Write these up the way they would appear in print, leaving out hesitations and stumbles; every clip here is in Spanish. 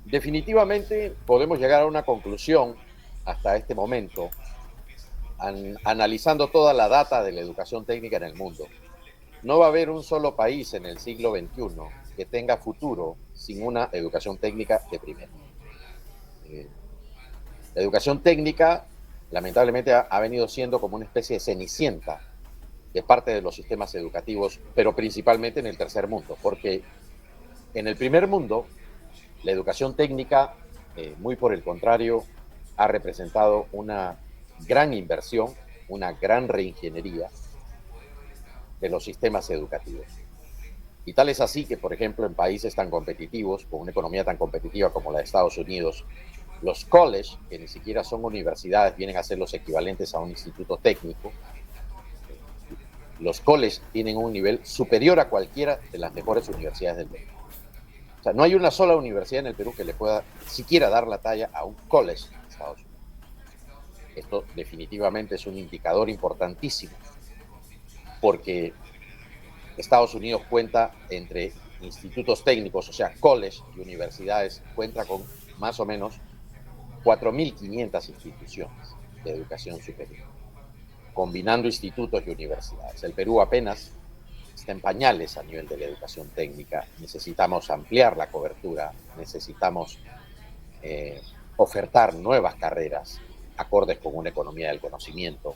Definitivamente podemos llegar a una conclusión hasta este momento, analizando toda la data de la educación técnica en el mundo. No va a haber un solo país en el siglo XXI que tenga futuro sin una educación técnica de primera. Eh, la educación técnica, lamentablemente, ha venido siendo como una especie de cenicienta de parte de los sistemas educativos, pero principalmente en el tercer mundo, porque en el primer mundo, la educación técnica, muy por el contrario, ha representado una gran inversión, una gran reingeniería de los sistemas educativos. Y tal es así que, por ejemplo, en países tan competitivos, con una economía tan competitiva como la de Estados Unidos, los colleges, que ni siquiera son universidades, vienen a ser los equivalentes a un instituto técnico. Los colleges tienen un nivel superior a cualquiera de las mejores universidades del mundo. O sea, no hay una sola universidad en el Perú que le pueda siquiera dar la talla a un college en Estados Unidos. Esto definitivamente es un indicador importantísimo, porque Estados Unidos cuenta entre institutos técnicos, o sea, college y universidades, cuenta con más o menos 4.500 instituciones de educación superior, combinando institutos y universidades. El Perú apenas está en pañales a nivel de la educación técnica. Necesitamos ampliar la cobertura, necesitamos eh, ofertar nuevas carreras acordes con una economía del conocimiento.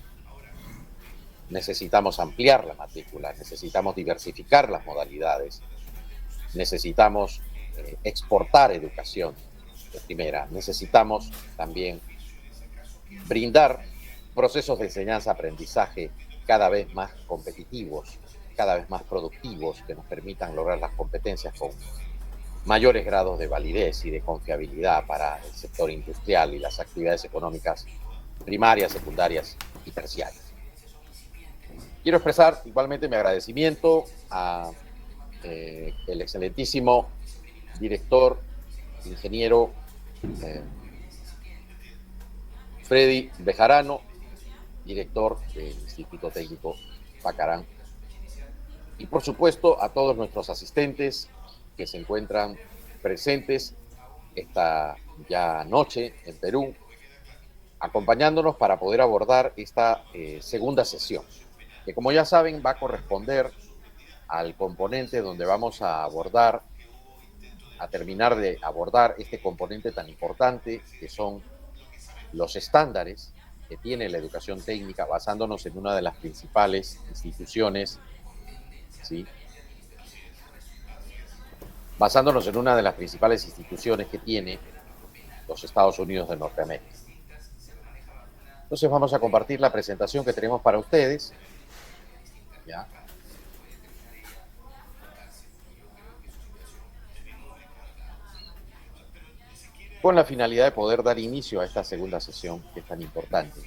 Necesitamos ampliar la matrícula, necesitamos diversificar las modalidades, necesitamos exportar educación de primera, necesitamos también brindar procesos de enseñanza-aprendizaje cada vez más competitivos, cada vez más productivos, que nos permitan lograr las competencias con mayores grados de validez y de confiabilidad para el sector industrial y las actividades económicas primarias, secundarias y terciarias. Quiero expresar igualmente mi agradecimiento a el excelentísimo director, ingeniero Freddy Bejarano, director del Instituto Técnico Pacarán, y por supuesto a todos nuestros asistentes que se encuentran presentes esta ya noche en Perú, acompañándonos para poder abordar esta segunda sesión, que como ya saben va a corresponder al componente donde vamos a terminar de abordar este componente tan importante que son los estándares que tiene la educación técnica, basándonos en una de las principales instituciones, ¿sí? Basándonos en una de las principales instituciones que tiene los Estados Unidos de Norteamérica. Entonces vamos a compartir la presentación que tenemos para ustedes. ¿Ya? Con la finalidad de poder dar inicio a esta segunda sesión que es tan importante.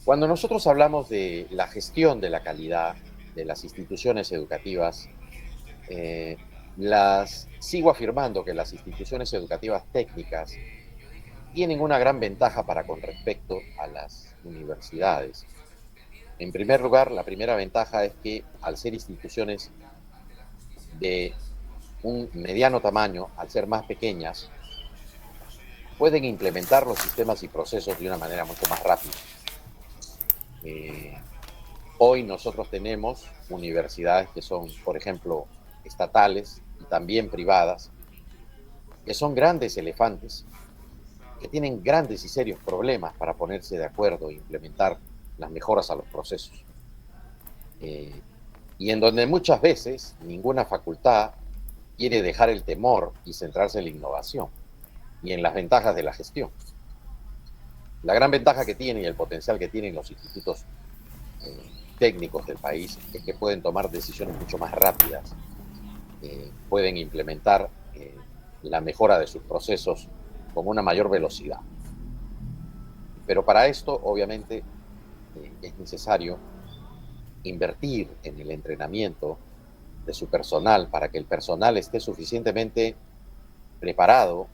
Cuando nosotros hablamos de la gestión de la calidad de las instituciones educativas, sigo afirmando que las instituciones educativas técnicas tienen una gran ventaja para con respecto a las universidades. En primer lugar, la primera ventaja es que al ser instituciones de un mediano tamaño, al ser más pequeñas, pueden implementar los sistemas y procesos de una manera mucho más rápida. Hoy nosotros tenemos universidades que son, por ejemplo, estatales y también privadas, que son grandes elefantes, que tienen grandes y serios problemas para ponerse de acuerdo e implementar las mejoras a los procesos. Y en donde muchas veces ninguna facultad quiere dejar el temor y centrarse en la innovación y en las ventajas de la gestión. La gran ventaja que tiene y el potencial que tienen los institutos técnicos del país es que pueden tomar decisiones mucho más rápidas, pueden implementar la mejora de sus procesos con una mayor velocidad. Pero para esto, obviamente, es necesario invertir en el entrenamiento de su personal para que el personal esté suficientemente preparado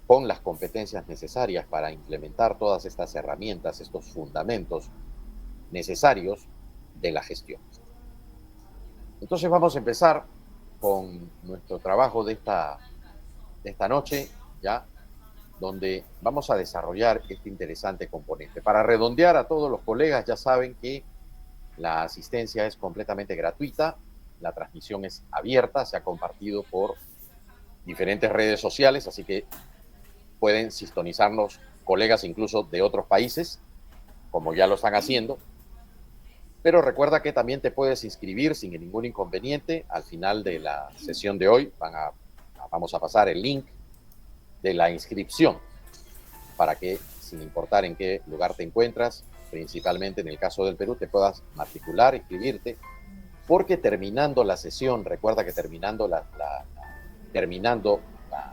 con las competencias necesarias para implementar todas estas herramientas, estos fundamentos necesarios de la gestión. Entonces vamos a empezar con nuestro trabajo de esta esta noche, ya, donde vamos a desarrollar este interesante componente. Para redondear a todos los colegas, ya saben que la asistencia es completamente gratuita, la transmisión es abierta, se ha compartido por diferentes redes sociales, así que pueden sintonizarnos colegas incluso de otros países, como ya lo están haciendo. Pero recuerda que también te puedes inscribir sin ningún inconveniente. Al final de la sesión de hoy vamos a pasar el link de la inscripción para que, sin importar en qué lugar te encuentras, principalmente en el caso del Perú, te puedas matricular, inscribirte, porque terminando la sesión, recuerda que terminando la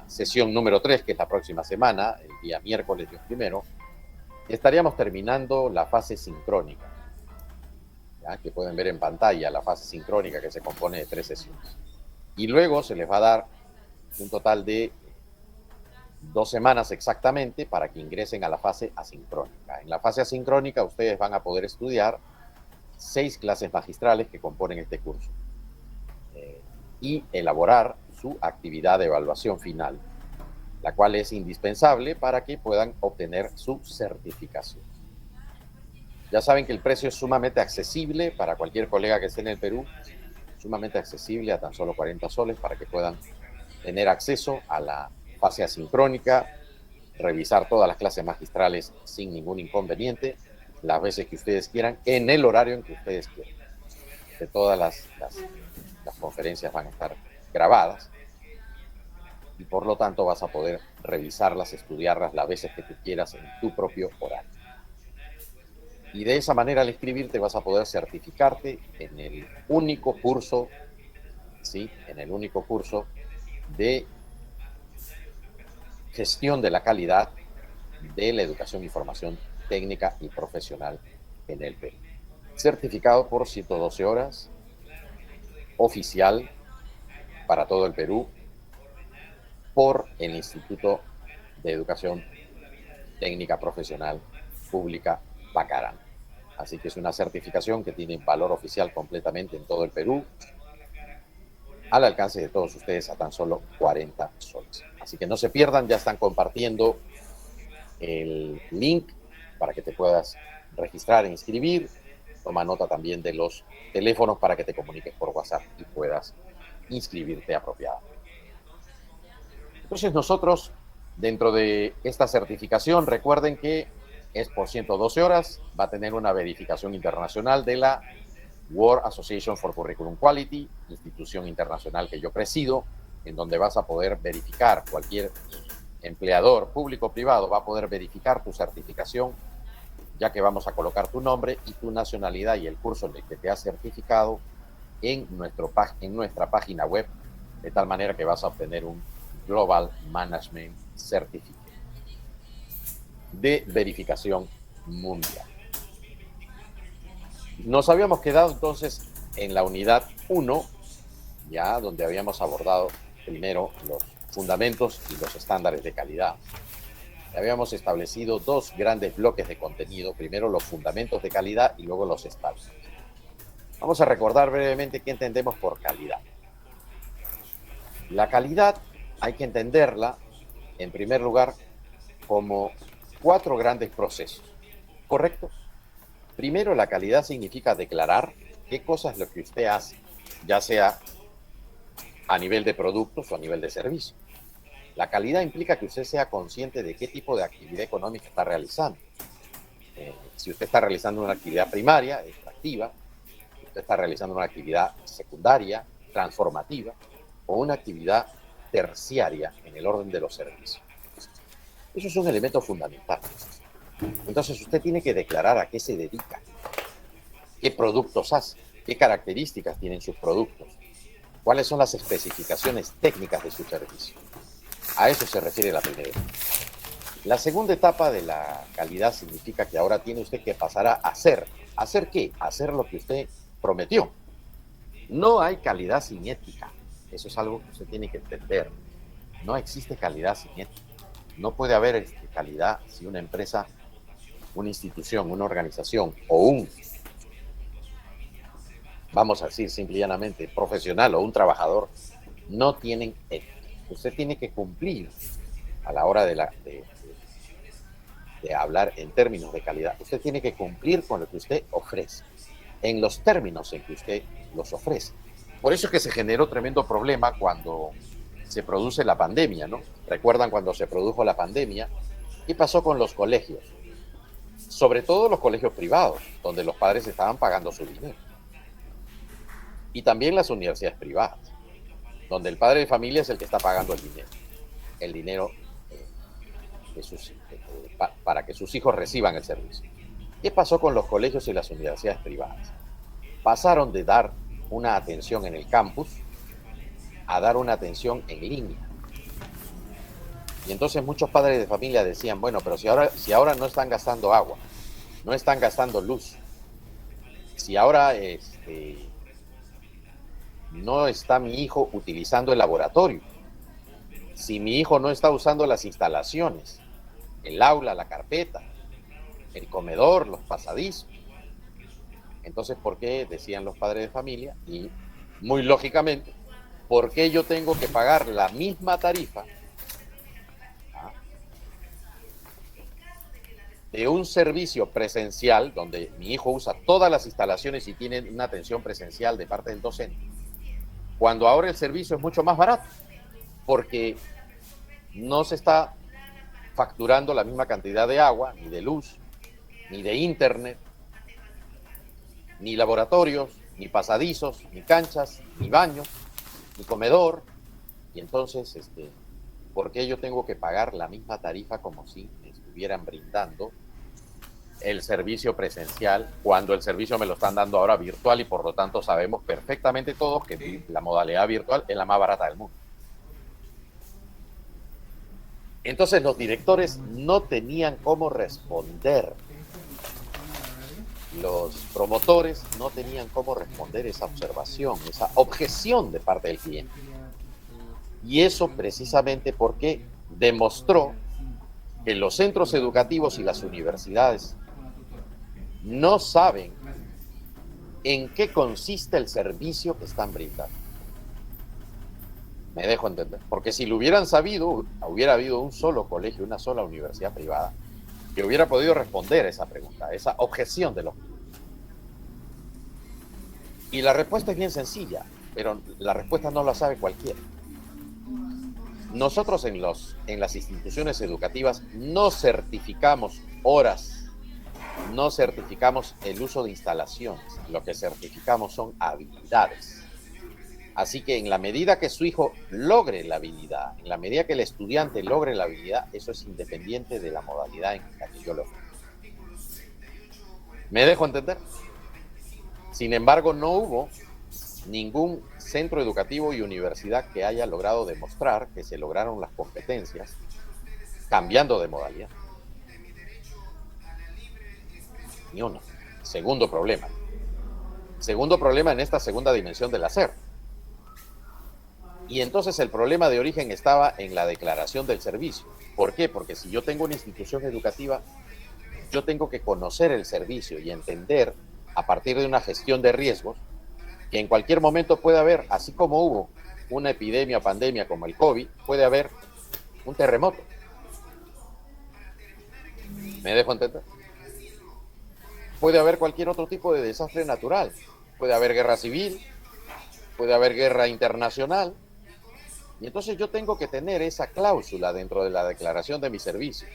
sesión número 3, que es la próxima semana, el día miércoles 1, estaríamos terminando la fase sincrónica, ¿ya? Que pueden ver en pantalla, la fase sincrónica, que se compone de 3 sesiones. Y luego se les va a dar un total de 2 semanas exactamente para que ingresen a la fase asincrónica. En la fase asincrónica ustedes van a poder estudiar 6 clases magistrales que componen este curso y elaborar su actividad de evaluación final, la cual es indispensable para que puedan obtener su certificación. Ya saben que el precio es sumamente accesible para cualquier colega que esté en el Perú, sumamente accesible a tan solo 40 soles para que puedan tener acceso a la fase asincrónica, revisar todas las clases magistrales sin ningún inconveniente, las veces que ustedes quieran, en el horario en que ustedes quieran. De todas las conferencias van a estar grabadas y por lo tanto vas a poder revisarlas, estudiarlas las veces que tú quieras en tu propio horario. Y de esa manera, al inscribirte, vas a poder certificarte en el único curso, ¿sí? En el único curso de gestión de la calidad de la educación y formación técnica y profesional en el Perú. Certificado por 112 horas, oficial para todo el Perú, por el Instituto de Educación Técnica Profesional Pública Pacarán. Así que es una certificación que tiene valor oficial completamente en todo el Perú, al alcance de todos ustedes a tan solo 40 soles. Así que no se pierdan, ya están compartiendo el link para que te puedas registrar e inscribir. Toma nota también de los teléfonos para que te comuniques por WhatsApp y puedas inscribirte apropiadamente. Entonces nosotros, dentro de esta certificación, recuerden que es por 112 horas, va a tener una verificación internacional de la World Association for Curriculum Quality, institución internacional que yo presido, en donde vas a poder verificar, cualquier empleador público o privado va a poder verificar tu certificación, ya que vamos a colocar tu nombre y tu nacionalidad y el curso en el que te has certificado en nuestra página web, de tal manera que vas a obtener un Global Management Certificate de verificación mundial. Nos habíamos quedado entonces en la unidad 1, ya donde habíamos abordado primero los fundamentos y los estándares de calidad. Habíamos establecido 2 grandes bloques de contenido, primero los fundamentos de calidad y luego los estándares. Vamos a recordar brevemente qué entendemos por calidad. La calidad hay que entenderla, en primer lugar, como 4 grandes procesos, ¿correcto? Primero, la calidad significa declarar qué cosa es lo que usted hace, ya sea a nivel de productos o a nivel de servicio. La calidad implica que usted sea consciente de qué tipo de actividad económica está realizando. Si usted está realizando una actividad primaria, extractiva, si usted está realizando una actividad secundaria, transformativa, o una actividad terciaria en el orden de los servicios. Eso es un elemento fundamental. Entonces usted tiene que declarar a qué se dedica, qué productos hace, qué características tienen sus productos, cuáles son las especificaciones técnicas de su servicio. A eso se refiere la primera. La segunda etapa de la calidad significa que ahora tiene usted que pasar a hacer. ¿Hacer qué? Hacer lo que usted prometió. No hay calidad sin ética. Eso es algo que usted tiene que entender. No existe calidad sin ética. No puede haber calidad si una empresa, una institución, una organización o vamos a decir simple y llanamente, profesional o un trabajador no tienen ética. usted tiene que cumplir a la hora de hablar en términos de calidad. Usted tiene que cumplir con lo que usted ofrece, en los términos en que usted los ofrece. Por eso es que se generó tremendo problema cuando se produce la pandemia, ¿no? ¿Recuerdan cuando se produjo la pandemia? ¿Qué pasó con los colegios? Sobre todo los colegios privados, donde los padres estaban pagando su dinero. Y también las universidades privadas, donde el padre de familia es el que está pagando el dinero para que sus hijos reciban el servicio. ¿Qué pasó con los colegios y las universidades privadas? Pasaron de dar una atención en el campus a dar una atención en línea. Y entonces muchos padres de familia decían, bueno, pero si ahora no están gastando agua, no están gastando luz, si ahora no está mi hijo utilizando el laboratorio, si mi hijo no está usando las instalaciones, el aula, la carpeta, el comedor, los pasadizos, entonces, ¿por qué? Decían los padres de familia, y muy lógicamente, ¿por qué yo tengo que pagar la misma tarifa de un servicio presencial donde mi hijo usa todas las instalaciones y tiene una atención presencial de parte del docente, cuando ahora el servicio es mucho más barato? Porque no se está facturando la misma cantidad de agua, ni de luz, ni de internet, ni laboratorios, ni pasadizos, ni canchas, ni baños, ni comedor. Y entonces, ¿por qué yo tengo que pagar la misma tarifa como si me estuvieran brindando el servicio presencial cuando el servicio me lo están dando ahora virtual? Y por lo tanto sabemos perfectamente todos que la modalidad virtual es la más barata del mundo. Entonces los directores no tenían cómo responder. Los promotores no tenían cómo responder esa observación, esa objeción de parte del cliente. Y eso precisamente porque demostró que los centros educativos y las universidades no saben en qué consiste el servicio que están brindando. Me dejo entender. Porque si lo hubieran sabido, hubiera habido un solo colegio, una sola universidad privada que hubiera podido responder a esa pregunta, esa objeción de los clientes. Y la respuesta es bien sencilla, pero la respuesta no la sabe cualquiera. Nosotros en las instituciones educativas no certificamos horas, no certificamos el uso de instalaciones, lo que certificamos son habilidades. Así que en la medida que su hijo logre la habilidad, en la medida que el estudiante logre la habilidad, eso es independiente de la modalidad en la que yo lo ofrezco. ¿Me dejo entender? Sin embargo, no hubo ningún centro educativo y universidad que haya logrado demostrar que se lograron las competencias cambiando de modalidad. Ni uno. Segundo problema. Segundo problema en esta segunda dimensión del hacer. Y entonces el problema de origen estaba en la declaración del servicio. ¿Por qué? Porque si yo tengo una institución educativa, yo tengo que conocer el servicio y entender, a partir de una gestión de riesgos, que en cualquier momento puede haber, así como hubo una epidemia o pandemia como el COVID, puede haber un terremoto. ¿Me dejo entender? Puede haber cualquier otro tipo de desastre natural. Puede haber guerra civil, puede haber guerra internacional. Y entonces yo tengo que tener esa cláusula dentro de la declaración de mis servicios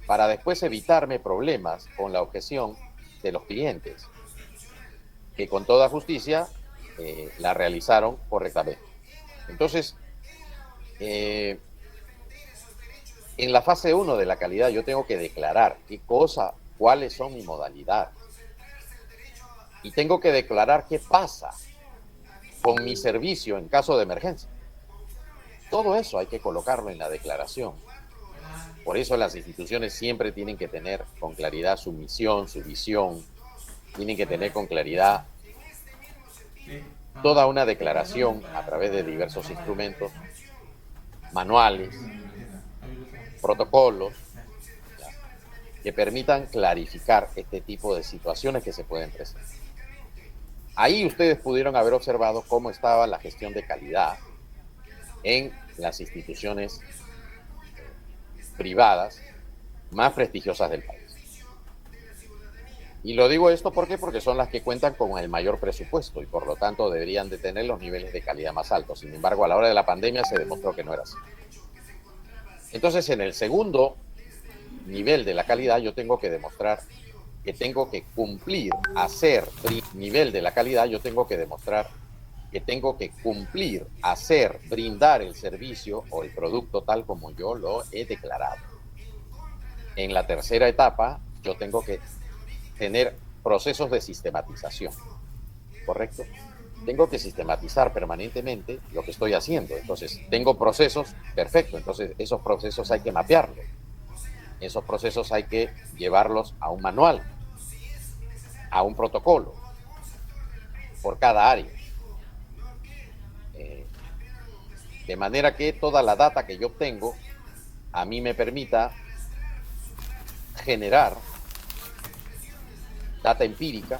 para después evitarme problemas con la objeción de los clientes, que con toda justicia la realizaron correctamente. Entonces, en la fase 1 de la calidad yo tengo que declarar cuáles son mis modalidades. Y tengo que declarar qué pasa con mi servicio en caso de emergencia. Todo eso hay que colocarlo en la declaración. Por eso las instituciones siempre tienen que tener con claridad su misión, su visión, tienen que tener con claridad toda una declaración a través de diversos instrumentos, manuales, protocolos, que permitan clarificar este tipo de situaciones que se pueden presentar. Ahí ustedes pudieron haber observado cómo estaba la gestión de calidad en las instituciones privadas más prestigiosas del país. Y lo digo esto porque son las que cuentan con el mayor presupuesto y por lo tanto deberían de tener los niveles de calidad más altos. Sin embargo, a la hora de la pandemia se demostró que no era así. Entonces, en el segundo nivel de la calidad, yo tengo que demostrar que tengo que cumplir, nivel de la calidad, yo tengo que demostrar que tengo que cumplir, brindar el servicio o el producto tal como yo lo he declarado. En la tercera etapa, yo tengo que tener procesos de sistematización, ¿correcto? Tengo que sistematizar permanentemente lo que estoy haciendo. Entonces, tengo procesos, perfecto. Entonces, esos procesos hay que mapearlos. Esos procesos hay que llevarlos a un manual, a un protocolo, por cada área. De manera que toda la data que yo obtengo a mí me permita generar data empírica,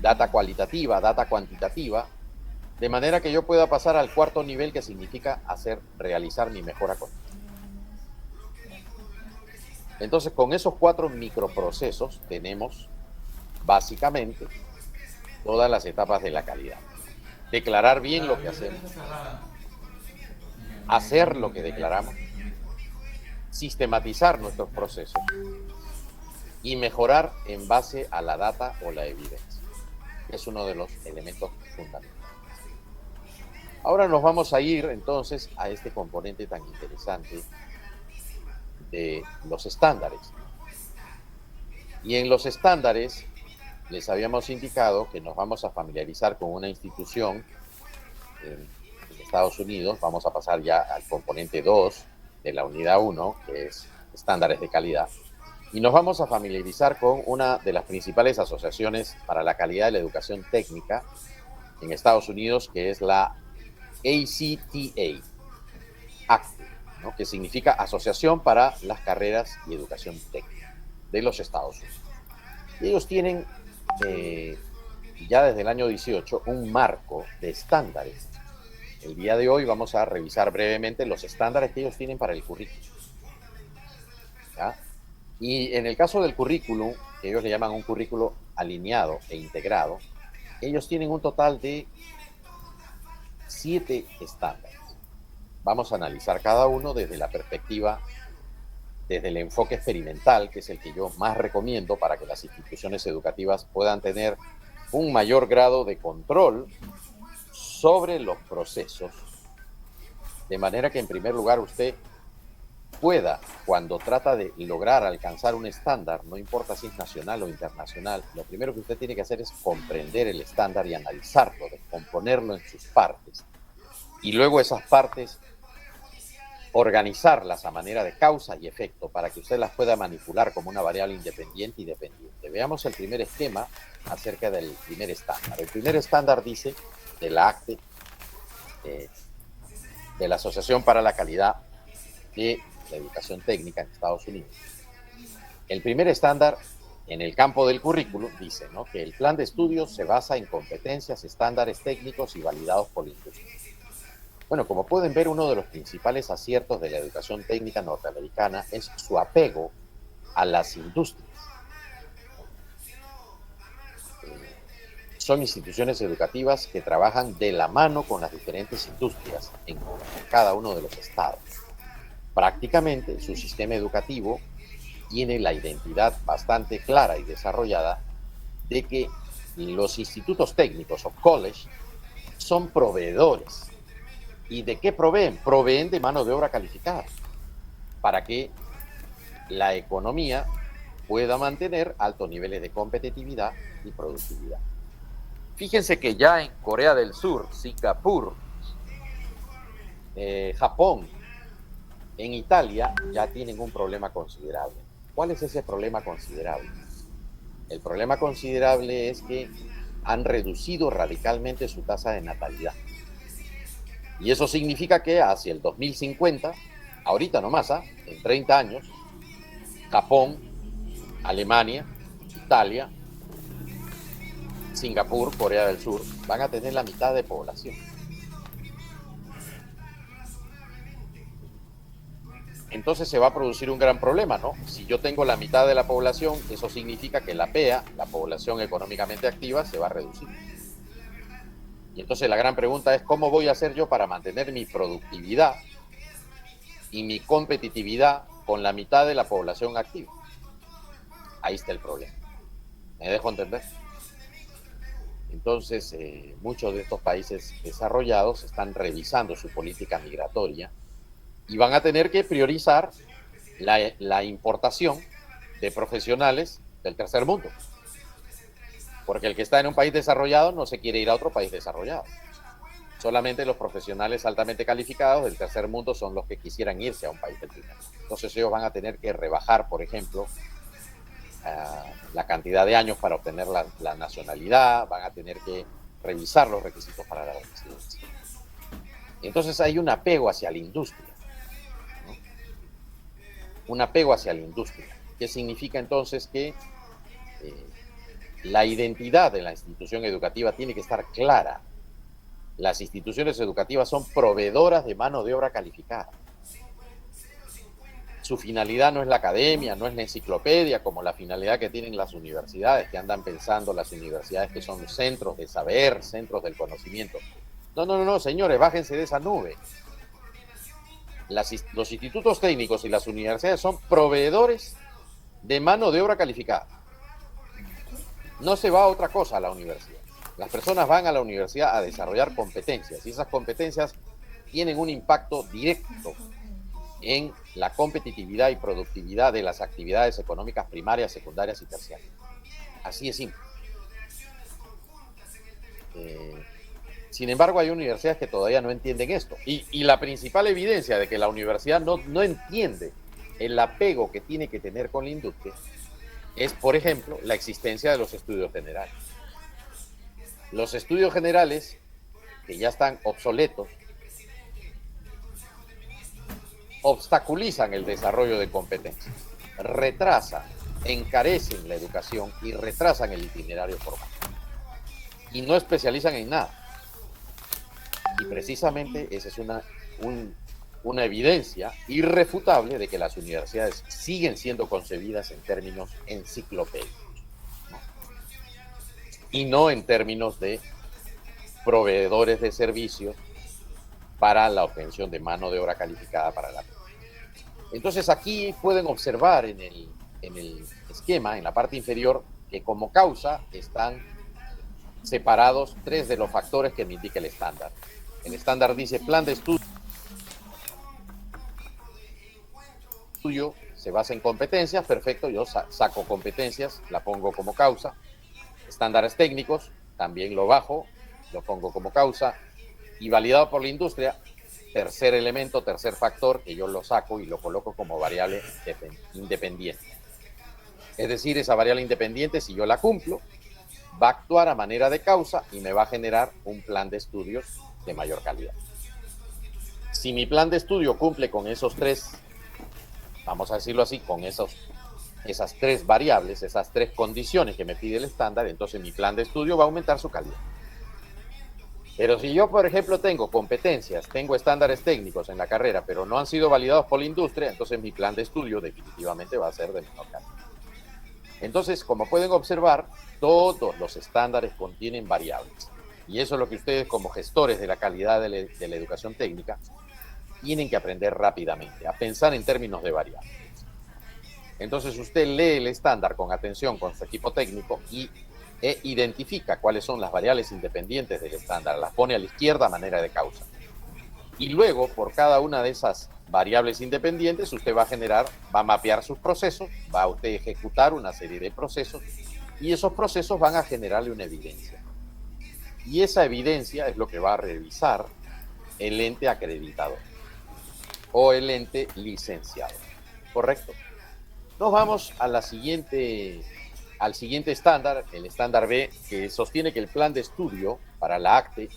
data cualitativa, data cuantitativa, de manera que yo pueda pasar al cuarto nivel, que significa realizar mi mejora continua. Entonces, con esos 4 microprocesos tenemos básicamente todas las etapas de la calidad. Declarar bien lo que hacemos, hacer lo que declaramos, sistematizar nuestros procesos y mejorar en base a la data o la evidencia. Es uno de los elementos fundamentales. Ahora nos vamos a ir entonces a este componente tan interesante de los estándares. Y en los estándares les habíamos indicado que nos vamos a familiarizar con una institución en Estados Unidos. Vamos a pasar ya al componente 2 de la unidad 1, que es estándares de calidad. Y nos vamos a familiarizar con una de las principales asociaciones para la calidad de la educación técnica en Estados Unidos, que es la ACTA, ¿no? Que significa Asociación para las Carreras y Educación Técnica de los Estados Unidos. Y ellos tienen ya desde el año 18 un marco de estándares. El día de hoy vamos a revisar brevemente los estándares que ellos tienen para el currículum. ¿Ya? Y en el caso del currículum, que ellos le llaman un currículo alineado e integrado, ellos tienen un total de 7 estándares. Vamos a analizar cada uno desde la perspectiva, desde el enfoque experimental, que es el que yo más recomiendo para que las instituciones educativas puedan tener un mayor grado de control sobre los procesos, de manera que en primer lugar usted pueda, cuando trata de lograr alcanzar un estándar, no importa si es nacional o internacional, lo primero que usted tiene que hacer es comprender el estándar y analizarlo, descomponerlo en sus partes, y luego esas partes organizarlas a manera de causa y efecto para que usted las pueda manipular como una variable independiente y dependiente. Veamos el primer esquema acerca del primer estándar. El primer estándar dice, de la ACTE, de la Asociación para la Calidad de la Educación Técnica en Estados Unidos. El primer estándar en el campo del currículo dice, ¿no?, que el plan de estudios se basa en competencias, estándares técnicos y validados por la industria. Bueno, como pueden ver, uno de los principales aciertos de la educación técnica norteamericana es su apego a las industrias. Son instituciones educativas que trabajan de la mano con las diferentes industrias en cada uno de los estados. Prácticamente, su sistema educativo tiene la identidad bastante clara y desarrollada de que los institutos técnicos o college son proveedores. ¿Y de qué proveen? Proveen de mano de obra calificada para que la economía pueda mantener altos niveles de competitividad y productividad. Fíjense que ya en Corea del Sur, Singapur, Japón, en Italia ya tienen un problema considerable. ¿Cuál es ese problema considerable? El problema considerable es que han reducido radicalmente su tasa de natalidad. Y eso significa que hacia el 2050, ahorita nomás, en 30 años, Japón, Alemania, Italia, Singapur, Corea del Sur, van a tener la mitad de población. entonces se va a producir un gran problema, ¿no? Si yo tengo la mitad de la población, eso significa que la PEA, la población económicamente activa, se va a reducir. Y entonces la gran pregunta es, ¿cómo voy a hacer yo para mantener mi productividad y mi competitividad con la mitad de la población activa? Ahí está el problema. ¿Me dejo entender? Entonces, muchos de estos países desarrollados están revisando su política migratoria y van a tener que priorizar la importación de profesionales del tercer mundo. Porque el que está en un país desarrollado no se quiere ir a otro país desarrollado. Solamente los profesionales altamente calificados del tercer mundo son los que quisieran irse a un país del primer mundo. Entonces ellos van a tener que rebajar, por ejemplo, la cantidad de años para obtener la nacionalidad, van a tener que revisar los requisitos para la residencia. Entonces hay un apego hacia la industria, ¿no? Un apego hacia la industria, que significa entonces que la identidad de la institución educativa tiene que estar clara. Las instituciones educativas son proveedoras de mano de obra calificada. Su finalidad no es la academia, no es la enciclopedia, como la finalidad que tienen las universidades, que andan pensando las universidades que son centros de saber, centros del conocimiento. No, señores, bájense de esa nube. Los institutos técnicos y las universidades son proveedores de mano de obra calificada. No se va a otra cosa a la universidad. Las personas van a la universidad a desarrollar competencias y esas competencias tienen un impacto directo en la competitividad y productividad de las actividades económicas primarias, secundarias y terciarias. Así es simple. Sin embargo, hay universidades que todavía no entienden esto. Y la principal evidencia de que la universidad no entiende el apego que tiene que tener con la industria es, por ejemplo, la existencia de los estudios generales. Los estudios generales, que ya están obsoletos, obstaculizan el desarrollo de competencias, retrasan, encarecen la educación y retrasan el itinerario formal. Y no especializan en nada. Y precisamente esa es una evidencia irrefutable de que las universidades siguen siendo concebidas en términos enciclopédicos, ¿no? Y no en términos de proveedores de servicios para la obtención de mano de obra calificada para la. Entonces aquí pueden observar en el esquema, en la parte inferior, que como causa están separados tres de los factores que me indica el estándar. El estándar dice plan de estudio se basa en competencias, perfecto, yo saco competencias, la pongo como causa. Estándares técnicos, también lo bajo, lo pongo como causa. Y validado por la industria, tercer elemento, tercer factor, que yo lo saco y lo coloco como variable independiente. Es decir, esa variable independiente, si yo la cumplo, va a actuar a manera de causa y me va a generar un plan de estudios de mayor calidad. Si mi plan de estudio cumple con esos tres, vamos a decirlo así, con esas tres variables, esas tres condiciones que me pide el estándar, entonces mi plan de estudio va a aumentar su calidad. Pero si yo, por ejemplo, tengo competencias, tengo estándares técnicos en la carrera, pero no han sido validados por la industria, entonces mi plan de estudio definitivamente va a ser de menor calidad. Entonces, como pueden observar, todos los estándares contienen variables. Y eso es lo que ustedes, como gestores de la calidad de la educación técnica, tienen que aprender rápidamente, a pensar en términos de variables. Entonces, usted lee el estándar con atención con su equipo técnico e identifica cuáles son las variables independientes del estándar, las pone a la izquierda a manera de causa. Y luego, por cada una de esas variables independientes, usted va a mapear sus procesos, va a usted ejecutar una serie de procesos y esos procesos van a generarle una evidencia. Y esa evidencia es lo que va a revisar el ente acreditador o el ente licenciado. ¿Correcto? Nos vamos a al siguiente estándar, el estándar B, que sostiene que el plan de estudio para la ACTE,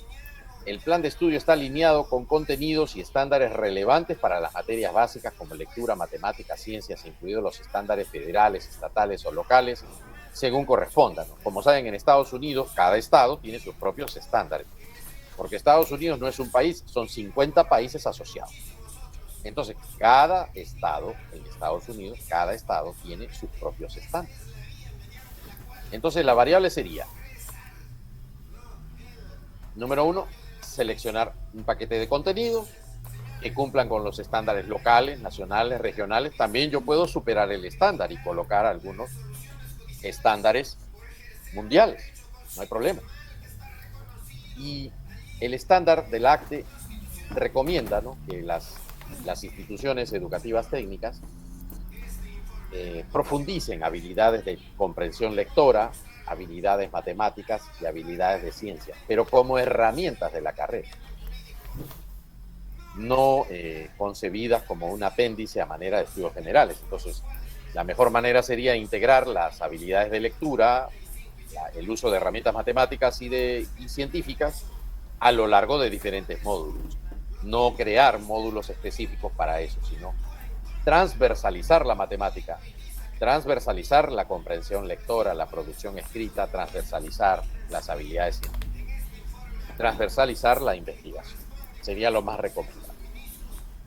el plan de estudio está alineado con contenidos y estándares relevantes para las materias básicas como lectura, matemáticas, ciencias, incluidos los estándares federales, estatales o locales, según correspondan, ¿no? Como saben, en Estados Unidos, cada estado tiene sus propios estándares, porque Estados Unidos no es un país, son 50 países asociados. Entonces, cada estado, en Estados Unidos, cada estado tiene sus propios estándares. Entonces, la variable sería, número uno, seleccionar un paquete de contenido que cumplan con los estándares locales, nacionales, regionales. También yo puedo superar el estándar y colocar algunos estándares mundiales, no hay problema. Y el estándar del ACTE recomienda, ¿no?, que las instituciones educativas técnicas profundicen habilidades de comprensión lectora, habilidades matemáticas y habilidades de ciencia, pero como herramientas de la carrera, no concebidas como un apéndice a manera de estudios generales. Entonces, la mejor manera sería integrar las habilidades de lectura, el uso de herramientas matemáticas y científicas a lo largo de diferentes módulos. No crear módulos específicos para eso, sino transversalizar la matemática, transversalizar la comprensión lectora, la producción escrita, transversalizar las habilidades científicas, transversalizar la investigación. Sería lo más recomendable.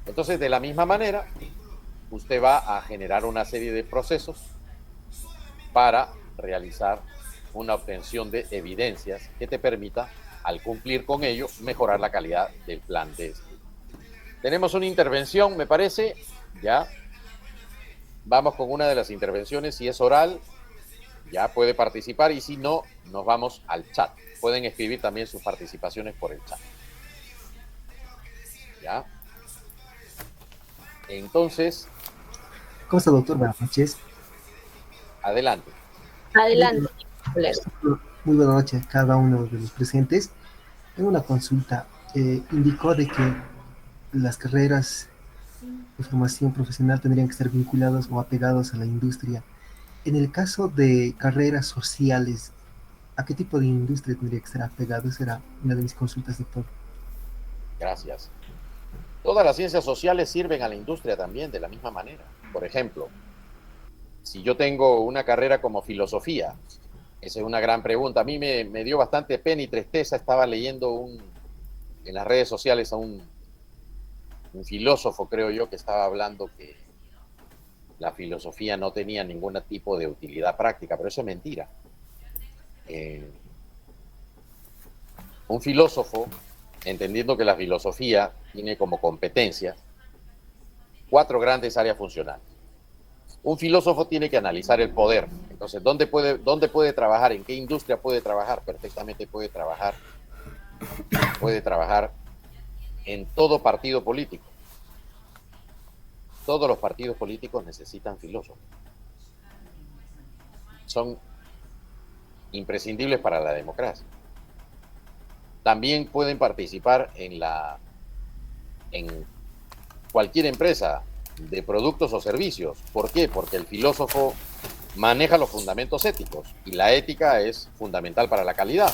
Entonces, de la misma manera, usted va a generar una serie de procesos para realizar una obtención de evidencias que te permita, al cumplir con ello, mejorar la calidad del plan de estudio. Tenemos una intervención, me parece, ya. Vamos con una de las intervenciones. Si es oral, ya puede participar, y si no, nos vamos al chat. Pueden escribir también sus participaciones por el chat. ¿Ya? Entonces... ¿Cómo está, doctor? Buenas noches. Adelante. Adelante. Muy buenas noches a cada uno de los presentes. Tengo una consulta. Indicó de que las carreras de formación profesional tendrían que estar vinculadas o apegadas a la industria. En el caso de carreras sociales, ¿a qué tipo de industria tendría que estar apegado? Esa era una de mis consultas, doctor. Gracias. Todas las ciencias sociales sirven a la industria también de la misma manera. Por ejemplo, si yo tengo una carrera como filosofía, esa es una gran pregunta. A mí me dio bastante pena y tristeza. Estaba leyendo en las redes sociales a un filósofo, creo yo, que estaba hablando que la filosofía no tenía ningún tipo de utilidad práctica, pero eso es mentira. Un filósofo, entendiendo que la filosofía tiene como competencia 4 grandes áreas funcionales. Un filósofo tiene que analizar el poder. Entonces, ¿dónde puede trabajar? ¿En qué industria puede trabajar? Perfectamente puede trabajar en todo partido político. Todos los partidos políticos necesitan filósofos. Son imprescindibles para la democracia. También pueden participar en cualquier empresa de productos o servicios. ¿Por qué? Porque el filósofo maneja los fundamentos éticos y la ética es fundamental para la calidad.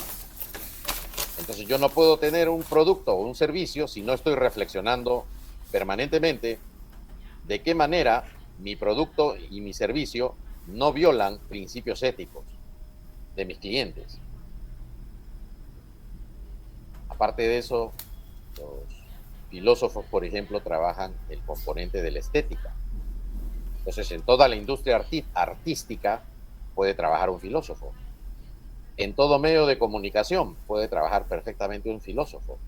Entonces yo no puedo tener un producto o un servicio si no estoy reflexionando permanentemente de qué manera mi producto y mi servicio no violan principios éticos de mis clientes. Aparte de eso, los filósofos, por ejemplo, trabajan el componente de la estética. Entonces, en toda la industria artística puede trabajar un filósofo. En todo medio de comunicación puede trabajar perfectamente un filósofo.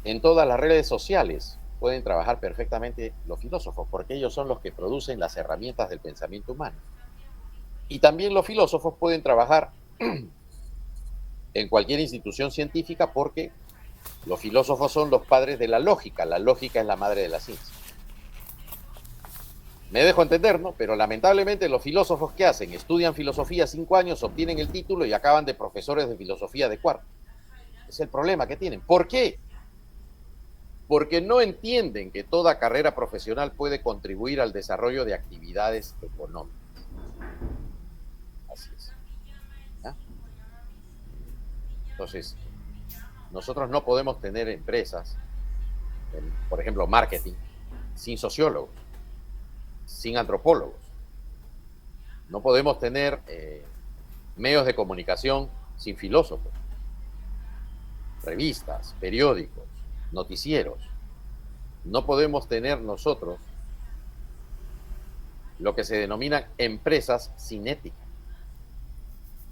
En todas las redes sociales pueden trabajar perfectamente los filósofos, porque ellos son los que producen las herramientas del pensamiento humano. Y también los filósofos pueden trabajar en cualquier institución científica, porque los filósofos son los padres de la lógica. La lógica es la madre de la ciencia. Me dejo entender, ¿no? Pero lamentablemente los filósofos, ¿qué hacen? Estudian filosofía 5 años, obtienen el título y acaban de profesores de filosofía de cuarto. Es el problema que tienen. ¿Por qué? Porque no entienden que toda carrera profesional puede contribuir al desarrollo de actividades económicas. Así es. ¿Ya? Entonces, nosotros no podemos tener empresas, por ejemplo, marketing, sin sociólogos, sin antropólogos. No podemos tener medios de comunicación sin filósofos, revistas, periódicos, noticieros. No podemos tener nosotros lo que se denominan empresas sin ética,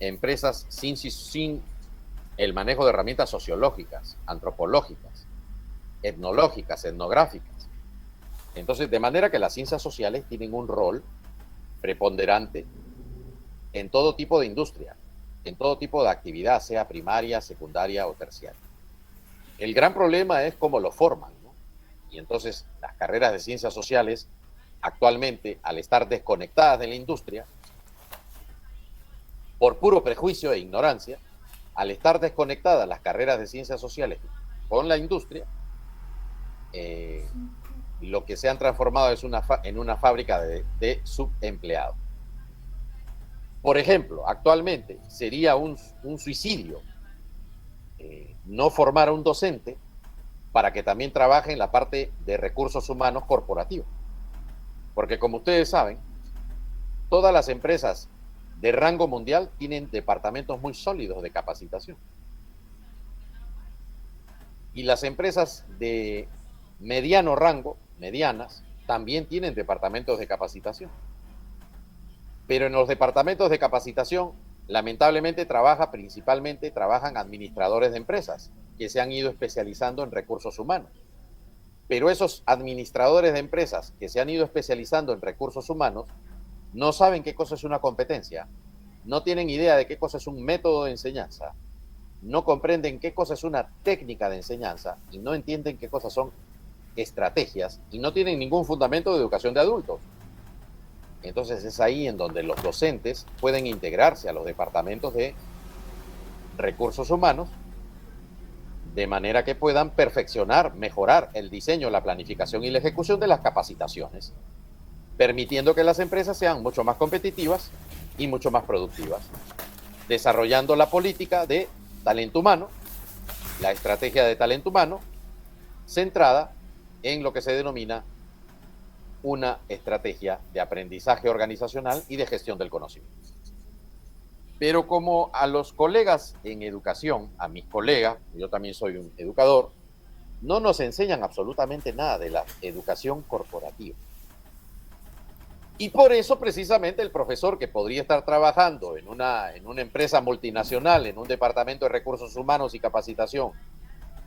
empresas sin el manejo de herramientas sociológicas, antropológicas, etnológicas, etnográficas. Entonces, de manera que las ciencias sociales tienen un rol preponderante en todo tipo de industria, en todo tipo de actividad, sea primaria, secundaria o terciaria. El gran problema es cómo lo forman, ¿no? Y entonces las carreras de ciencias sociales actualmente, al estar desconectadas de la industria, por puro prejuicio e ignorancia, al estar desconectadas las carreras de ciencias sociales con la industria, lo que se han transformado es en una fábrica de subempleados. Por ejemplo, actualmente sería un suicidio no formar a un docente para que también trabaje en la parte de recursos humanos corporativos. Porque como ustedes saben, todas las empresas de rango mundial tienen departamentos muy sólidos de capacitación. Y las empresas de mediano rango, medianas, también tienen departamentos de capacitación. Pero en los departamentos de capacitación, lamentablemente trabajan administradores de empresas que se han ido especializando en recursos humanos. Pero esos administradores de empresas que se han ido especializando en recursos humanos no saben qué cosa es una competencia, no tienen idea de qué cosa es un método de enseñanza, no comprenden qué cosa es una técnica de enseñanza y no entienden qué cosas son estrategias y no tienen ningún fundamento de educación de adultos. Entonces es ahí en donde los docentes pueden integrarse a los departamentos de recursos humanos de manera que puedan perfeccionar, mejorar el diseño, la planificación y la ejecución de las capacitaciones, permitiendo que las empresas sean mucho más competitivas y mucho más productivas, desarrollando la política de talento humano, la estrategia de talento humano, centrada en lo que se denomina una estrategia de aprendizaje organizacional y de gestión del conocimiento. Pero como a los colegas en educación, a mis colegas, yo también soy un educador, no nos enseñan absolutamente nada de la educación corporativa. Y por eso precisamente el profesor que podría estar trabajando en una empresa multinacional, en un departamento de recursos humanos y capacitación,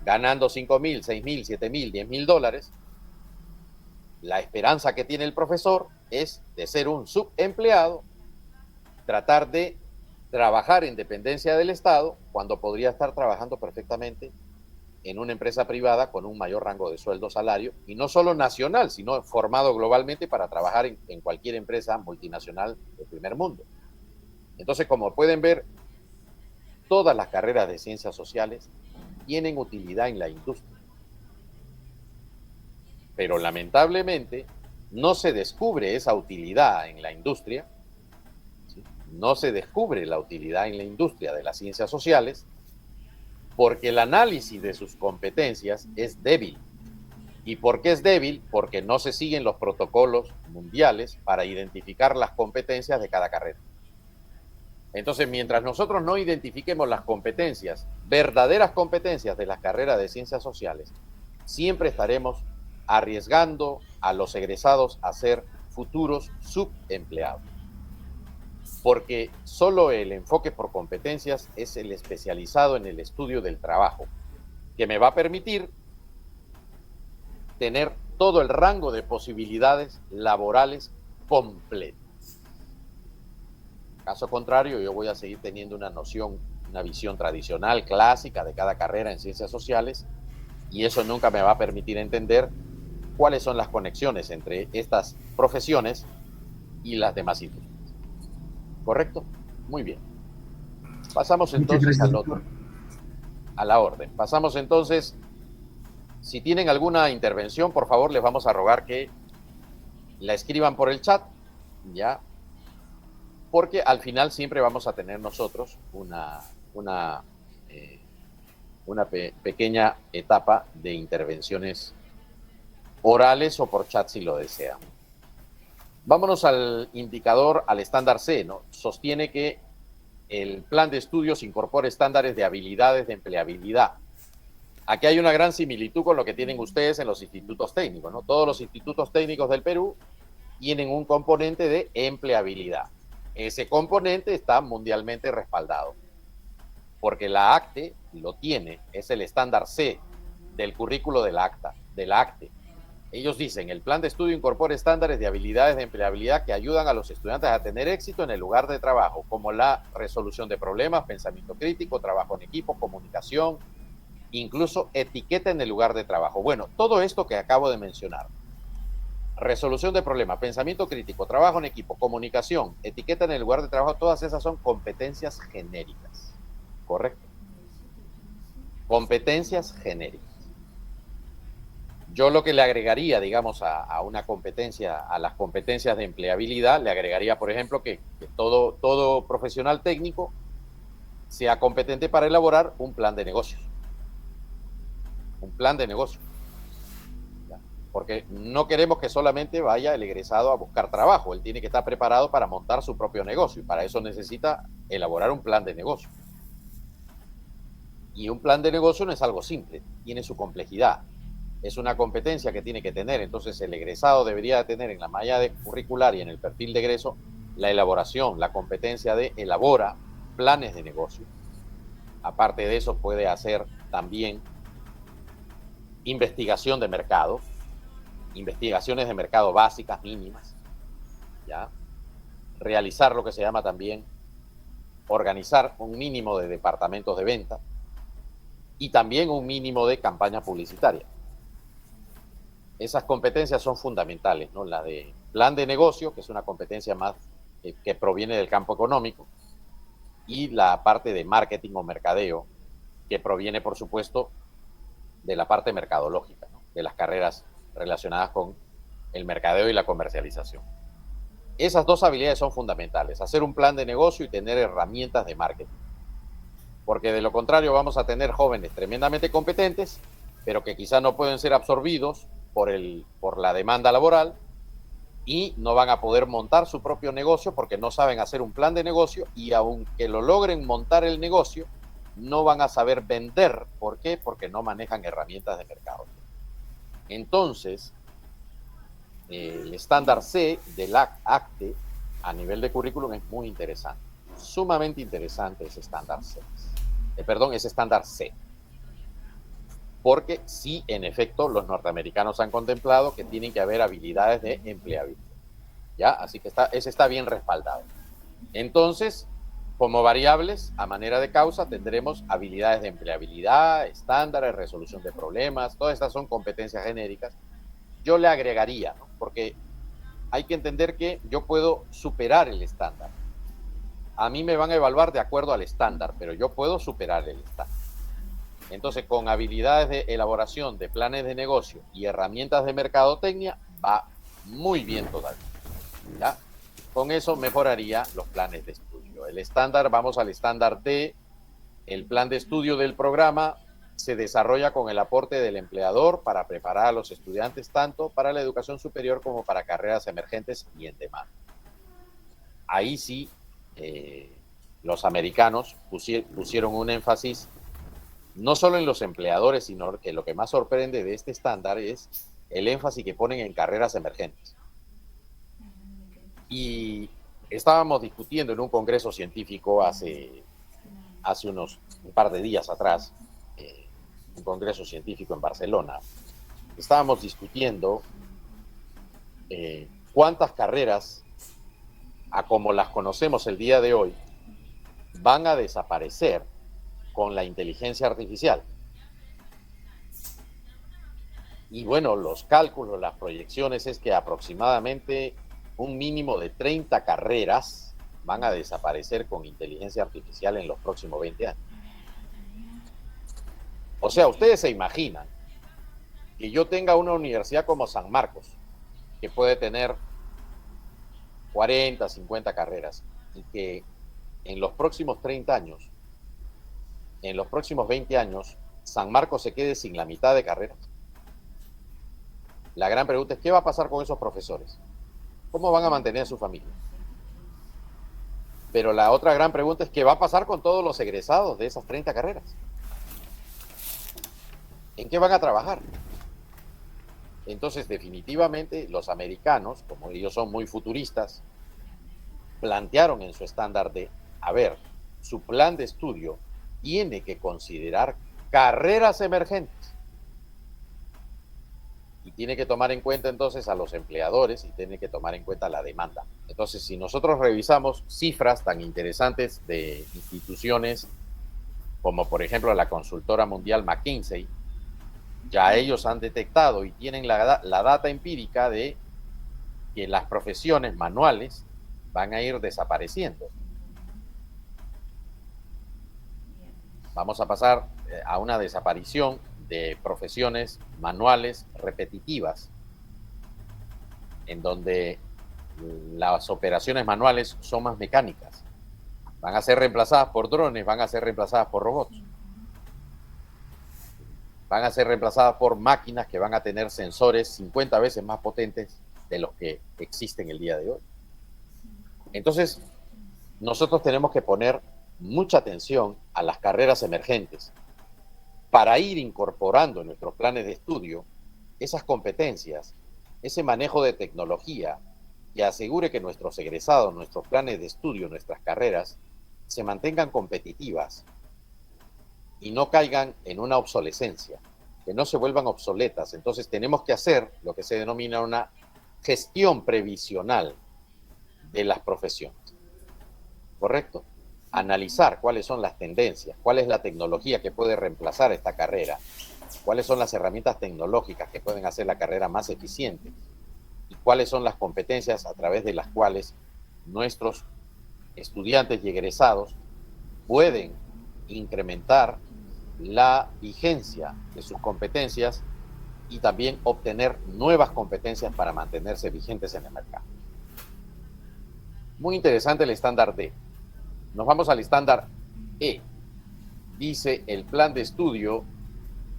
ganando 5.000, 6.000, 7.000, 10.000 dólares, la esperanza que tiene el profesor es de ser un subempleado, tratar de trabajar en dependencia del Estado cuando podría estar trabajando perfectamente en una empresa privada con un mayor rango de sueldo, salario, y no solo nacional, sino formado globalmente para trabajar en cualquier empresa multinacional de primer mundo. Entonces, como pueden ver, todas las carreras de ciencias sociales tienen utilidad en la industria. Pero lamentablemente no se descubre esa utilidad en la industria, ¿sí? No se descubre la utilidad en la industria de las ciencias sociales porque el análisis de sus competencias es débil. ¿Y por qué es débil? Porque no se siguen los protocolos mundiales para identificar las competencias de cada carrera. Entonces, mientras nosotros no identifiquemos las competencias, verdaderas competencias de las carreras de ciencias sociales, siempre estaremos arriesgando a los egresados a ser futuros subempleados. Porque solo el enfoque por competencias es el especializado en el estudio del trabajo, que me va a permitir tener todo el rango de posibilidades laborales completo. Caso contrario, yo voy a seguir teniendo una noción, una visión tradicional, clásica de cada carrera en ciencias sociales, y eso nunca me va a permitir entender cuáles son las conexiones entre estas profesiones y las demás industrias. ¿Correcto? Muy bien. Pasamos entonces a la orden. Pasamos entonces, si tienen alguna intervención, por favor, les vamos a rogar que la escriban por el chat, ¿ya? Porque al final siempre vamos a tener nosotros una pequeña etapa de intervenciones orales o por chat si lo desean. Vámonos al indicador, al estándar C, ¿no? Sostiene que el plan de estudios incorpora estándares de habilidades de empleabilidad. Aquí hay una gran similitud con lo que tienen ustedes en los institutos técnicos, ¿no? Todos los institutos técnicos del Perú tienen un componente de empleabilidad. Ese componente está mundialmente respaldado, porque la ACTE lo tiene, es el estándar C del currículo de la ACTE. Ellos dicen, el plan de estudio incorpora estándares de habilidades de empleabilidad que ayudan a los estudiantes a tener éxito en el lugar de trabajo, como la resolución de problemas, pensamiento crítico, trabajo en equipo, comunicación, incluso etiqueta en el lugar de trabajo. Bueno, todo esto que acabo de mencionar, resolución de problemas, pensamiento crítico, trabajo en equipo, comunicación, etiqueta en el lugar de trabajo, todas esas son competencias genéricas, ¿correcto? Competencias genéricas. Yo lo que le agregaría, digamos, a una competencia, a las competencias de empleabilidad, le agregaría, por ejemplo, que todo profesional técnico sea competente para elaborar un plan de negocios. Un plan de negocio. Porque no queremos que solamente vaya el egresado a buscar trabajo, él tiene que estar preparado para montar su propio negocio y para eso necesita elaborar un plan de negocio. Y un plan de negocio no es algo simple, tiene su complejidad. Es una competencia que tiene que tener, entonces el egresado debería tener en la malla curricular y en el perfil de egreso la elaboración, la competencia de elabora planes de negocio. Aparte de eso puede hacer también investigación de mercado, investigaciones de mercado básicas, mínimas, ¿ya? Realizar lo que se llama también organizar un mínimo de departamentos de venta y también un mínimo de campaña publicitaria. Esas competencias son fundamentales, ¿no? La de plan de negocio, que es una competencia más que proviene del campo económico, y la parte de marketing o mercadeo, que proviene, por supuesto, de la parte mercadológica, ¿no? De las carreras relacionadas con el mercadeo y la comercialización. Esas dos habilidades son fundamentales, hacer un plan de negocio y tener herramientas de marketing. Porque de lo contrario vamos a tener jóvenes tremendamente competentes, pero que quizá no pueden ser absorbidos por la demanda laboral y no van a poder montar su propio negocio porque no saben hacer un plan de negocio y aunque lo logren montar el negocio, no van a saber vender. ¿Por qué? Porque no manejan herramientas de mercado. Entonces, el estándar C del ACTE a nivel de currículum es muy interesante, sumamente interesante ese estándar C. Ese estándar C. Porque sí, en efecto, los norteamericanos han contemplado que tienen que haber habilidades de empleabilidad. ¿Ya? Así que ese está bien respaldado. Entonces, como variables, a manera de causa, tendremos habilidades de empleabilidad, estándares, resolución de problemas, todas estas son competencias genéricas. Yo le agregaría, ¿no? Porque hay que entender que yo puedo superar el estándar. A mí me van a evaluar de acuerdo al estándar, pero yo puedo superar el estándar. Entonces, con habilidades de elaboración de planes de negocio y herramientas de mercadotecnia, va muy bien todavía. ¿Ya? Con eso mejoraría los planes de estudio. El estándar, vamos al estándar D, el plan de estudio del programa se desarrolla con el aporte del empleador para preparar a los estudiantes tanto para la educación superior como para carreras emergentes y en demanda. Ahí sí, los americanos pusieron un énfasis no solo en los empleadores, sino que lo que más sorprende de este estándar es el énfasis que ponen en carreras emergentes. Y estábamos discutiendo en un congreso científico hace un par de días atrás, un congreso científico en Barcelona, estábamos discutiendo cuántas carreras, a como las conocemos el día de hoy, van a desaparecer con la inteligencia artificial. Y bueno, los cálculos, las proyecciones es que aproximadamente un mínimo de 30 carreras van a desaparecer con inteligencia artificial en los próximos 20 años. O sea, ustedes se imaginan que yo tenga una universidad como San Marcos, que puede tener 40, 50 carreras, y que en los próximos 30 años, en los próximos 20 años, San Marcos se quede sin la mitad de carreras. La gran pregunta es, ¿qué va a pasar con esos profesores? ¿Cómo van a mantener a su familia? Pero la otra gran pregunta es, ¿qué va a pasar con todos los egresados de esas 30 carreras? ¿En qué van a trabajar? Entonces, definitivamente, los americanos, como ellos son muy futuristas, plantearon en su estándar de, a ver, su plan de estudio tiene que considerar carreras emergentes y tiene que tomar en cuenta entonces a los empleadores y tiene que tomar en cuenta la demanda. Entonces, si nosotros revisamos cifras tan interesantes de instituciones como por ejemplo la consultora mundial McKinsey, ya ellos han detectado y tienen la data empírica de que las profesiones manuales van a ir desapareciendo. Vamos a pasar a una desaparición de profesiones manuales repetitivas, en donde las operaciones manuales son más mecánicas. Van a ser reemplazadas por drones, van a ser reemplazadas por robots. Van a ser reemplazadas por máquinas que van a tener sensores 50 veces más potentes de los que existen el día de hoy. Entonces, nosotros tenemos que poner mucha atención a las carreras emergentes para ir incorporando en nuestros planes de estudio esas competencias, ese manejo de tecnología que asegure que nuestros egresados, nuestros planes de estudio, nuestras carreras, se mantengan competitivas y no caigan en una obsolescencia, que no se vuelvan obsoletas. Entonces tenemos que hacer lo que se denomina una gestión previsional de las profesiones. ¿Correcto? Analizar cuáles son las tendencias, cuál es la tecnología que puede reemplazar esta carrera, cuáles son las herramientas tecnológicas que pueden hacer la carrera más eficiente y cuáles son las competencias a través de las cuales nuestros estudiantes y egresados pueden incrementar la vigencia de sus competencias y también obtener nuevas competencias para mantenerse vigentes en el mercado. Muy interesante el estándar D. Nos vamos al estándar E. Dice, el plan de estudio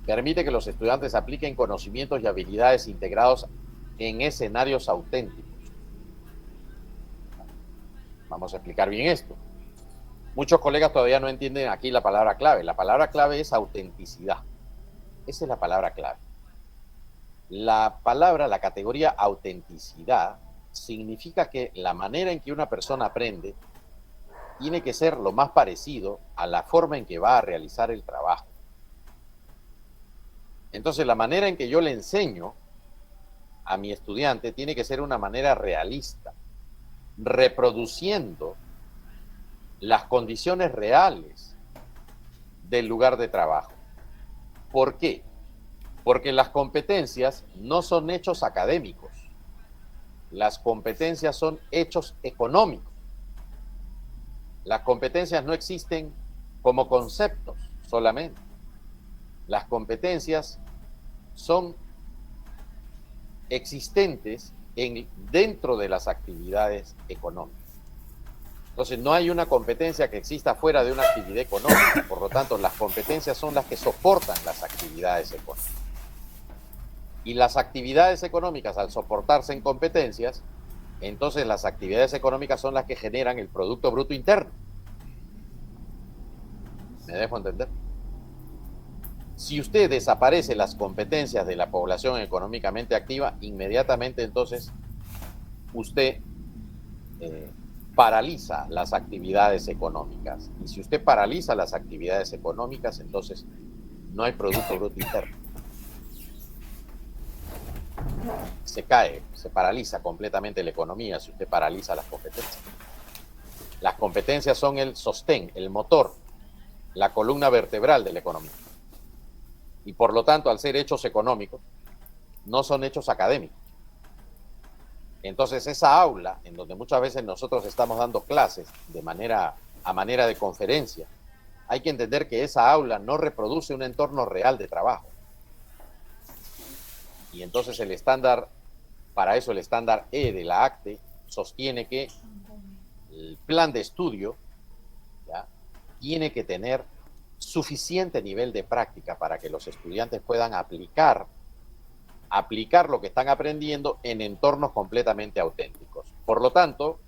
permite que los estudiantes apliquen conocimientos y habilidades integrados en escenarios auténticos. Vamos a explicar bien esto. Muchos colegas todavía no entienden aquí la palabra clave. La palabra clave es autenticidad. Esa es la palabra clave. La categoría autenticidad significa que la manera en que una persona aprende tiene que ser lo más parecido a la forma en que va a realizar el trabajo. Entonces, la manera en que yo le enseño a mi estudiante tiene que ser una manera realista, reproduciendo las condiciones reales del lugar de trabajo. ¿Por qué? Porque las competencias no son hechos académicos. Las competencias son hechos económicos. Las competencias no existen como conceptos solamente. Las competencias son existentes dentro de las actividades económicas. Entonces, no hay una competencia que exista fuera de una actividad económica. Por lo tanto, las competencias son las que soportan las actividades económicas. Y las actividades económicas, al soportarse en competencias, entonces las actividades económicas son las que generan el Producto Bruto Interno. ¿Me dejo entender? Si usted desaparece las competencias de la población económicamente activa, inmediatamente entonces usted paraliza las actividades económicas. Y si usted paraliza las actividades económicas, entonces no hay Producto Bruto Interno. Se cae, se paraliza completamente la economía si usted paraliza las competencias. Las competencias son el sostén, el motor, la columna vertebral de la economía. Y por lo tanto, al ser hechos económicos, no son hechos académicos. Entonces, esa aula, en donde muchas veces nosotros estamos dando clases a manera de conferencia, hay que entender que esa aula no reproduce un entorno real de trabajo. Y entonces el estándar, para eso el estándar E de la ACTE, sostiene que el plan de estudio, ¿ya?, tiene que tener suficiente nivel de práctica para que los estudiantes puedan aplicar lo que están aprendiendo en entornos completamente auténticos. Por lo tanto,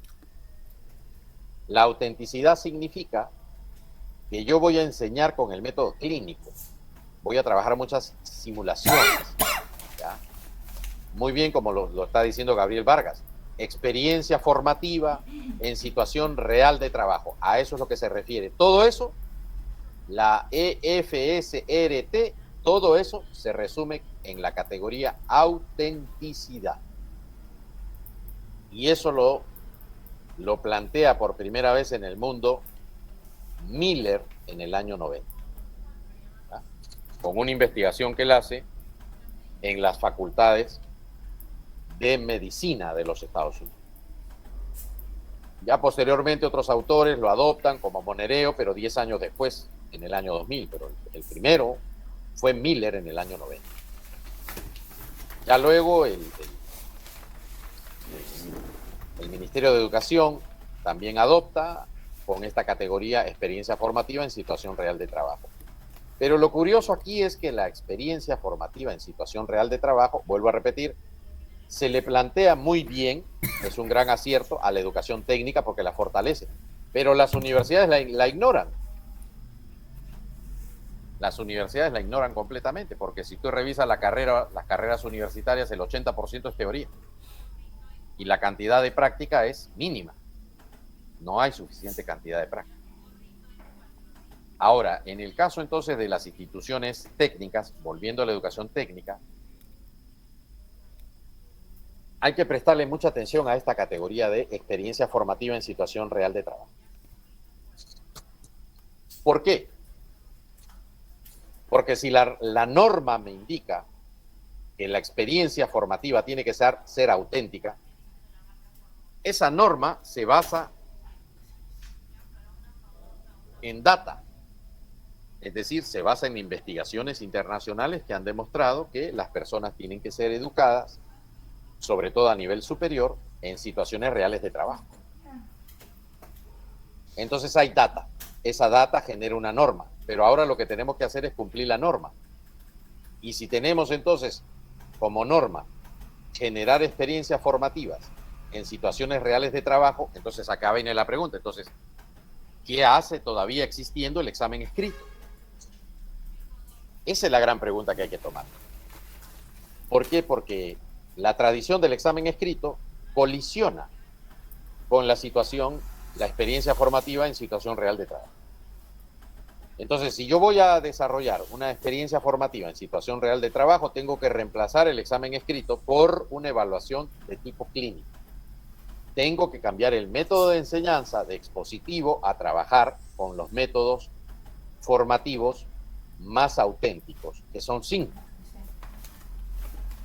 la autenticidad significa que yo voy a enseñar con el método clínico. voy a trabajar muchas simulaciones, ¿ya? Muy bien, como lo está diciendo Gabriel Vargas, experiencia formativa en situación real de trabajo. A eso es lo que se refiere. Todo eso, la EFSRT, todo eso se resume en la categoría autenticidad. Y eso lo plantea por primera vez en el mundo Miller en el año 90, ¿ya? Con una investigación que él hace en las facultades de medicina de los Estados Unidos. Ya posteriormente otros autores lo adoptan como Monereo, pero 10 años después, en el año 2000, pero el primero fue Miller en el año 90. Ya luego el Ministerio de Educación también adopta con esta categoría experiencia formativa en situación real de trabajo. Pero lo curioso aquí es que la experiencia formativa en situación real de trabajo, vuelvo a repetir, se le plantea muy bien, es un gran acierto a la educación técnica porque la fortalece, pero las universidades la ignoran. Las universidades la ignoran completamente, porque si tú revisas las carreras universitarias, el 80% es teoría. Y la cantidad de práctica es mínima. No hay suficiente cantidad de práctica. Ahora, en el caso entonces de las instituciones técnicas, volviendo a la educación técnica, hay que prestarle mucha atención a esta categoría de experiencia formativa en situación real de trabajo. ¿Por qué? Porque si la norma me indica que la experiencia formativa tiene que ser auténtica, esa norma se basa en data, es decir, se basa en investigaciones internacionales que han demostrado que las personas tienen que ser educadas, sobre todo a nivel superior, en situaciones reales de trabajo. Entonces hay data, esa data genera una norma, pero ahora lo que tenemos que hacer es cumplir la norma. Y si tenemos entonces como norma generar experiencias formativas en situaciones reales de trabajo, entonces acá viene la pregunta, entonces, ¿qué hace todavía existiendo el examen escrito? Esa es la gran pregunta que hay que tomar. ¿Por qué? Porque la tradición del examen escrito colisiona con la situación, la experiencia formativa en situación real de trabajo. Entonces, si yo voy a desarrollar una experiencia formativa en situación real de trabajo, tengo que reemplazar el examen escrito por una evaluación de tipo clínico. Tengo que cambiar el método de enseñanza de expositivo a trabajar con los métodos formativos más auténticos, que son 5.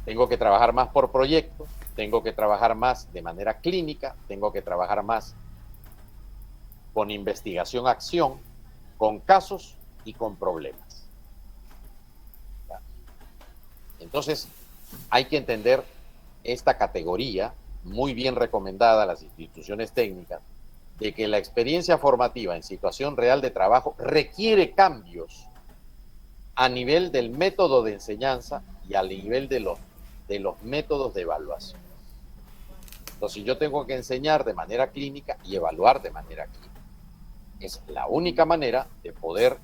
Tengo que trabajar más por proyecto, tengo que trabajar más de manera clínica, tengo que trabajar más con investigación-acción, con casos y con problemas. Entonces, hay que entender esta categoría, muy bien recomendada a las instituciones técnicas, de que la experiencia formativa en situación real de trabajo requiere cambios a nivel del método de enseñanza y a nivel de los métodos de evaluación. Entonces, yo tengo que enseñar de manera clínica y evaluar de manera clínica. Es la única manera de poder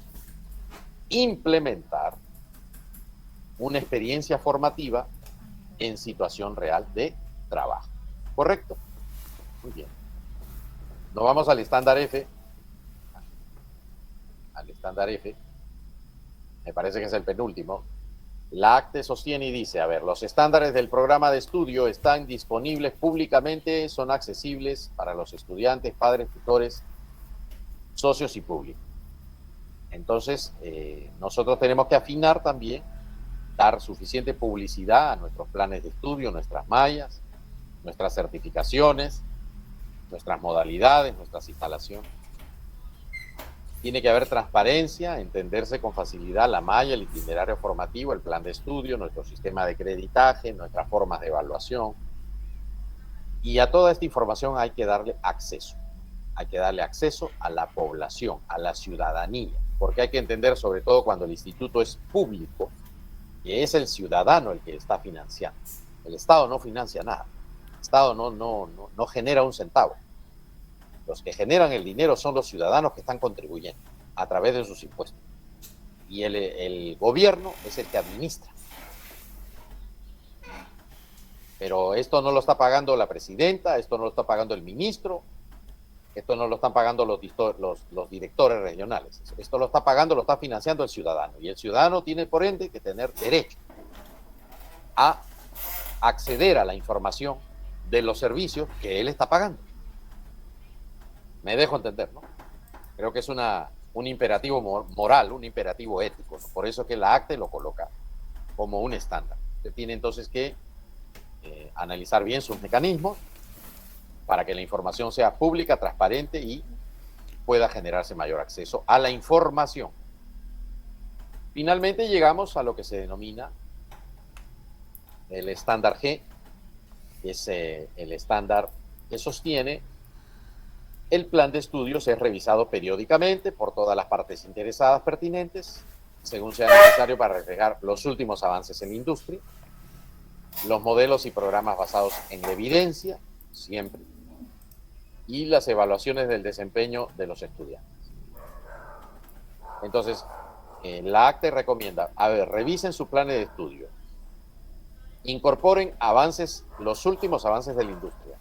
implementar una experiencia formativa en situación real de trabajo. ¿Correcto? Muy bien. Nos vamos al estándar F. Al estándar F. Me parece que es el penúltimo. La ACTE sostiene y dice, a ver, los estándares del programa de estudio están disponibles públicamente, son accesibles para los estudiantes, padres, tutores, socios y público. Entonces, nosotros tenemos que afinar también, dar suficiente publicidad a nuestros planes de estudio, nuestras mallas, nuestras certificaciones, nuestras modalidades, nuestras instalaciones. Tiene que haber transparencia, entenderse con facilidad la malla, el itinerario formativo, el plan de estudio, nuestro sistema de creditaje, nuestras formas de evaluación. Y a toda esta información hay que darle acceso. Hay que darle acceso a la población, a la ciudadanía, porque hay que entender, sobre todo cuando el instituto es público, que es el ciudadano el que está financiando. El Estado no financia nada. El Estado no genera un centavo. Los que generan el dinero son los ciudadanos que están contribuyendo a través de sus impuestos. y el gobierno es el que administra. Pero esto no lo está pagando la presidenta, esto no lo está pagando el ministro, esto no lo están pagando los directores regionales. Esto lo está pagando, lo está financiando el ciudadano. Y el ciudadano tiene, por ende, que tener derecho a acceder a la información de los servicios que él está pagando. Me dejo entender, ¿no? Creo que es un imperativo moral, un imperativo ético, ¿no? Por eso que la ACTE lo coloca como un estándar. Usted tiene entonces que analizar bien sus mecanismos para que la información sea pública, transparente y pueda generarse mayor acceso a la información. Finalmente llegamos a lo que se denomina el estándar G, que es el estándar que sostiene el plan de estudios es revisado periódicamente por todas las partes interesadas pertinentes, según sea necesario para reflejar los últimos avances en la industria, los modelos y programas basados en la evidencia, siempre, y las evaluaciones del desempeño de los estudiantes. Entonces, la ACTE recomienda, revisen sus planes de estudio, incorporen avances, los últimos avances de la industria,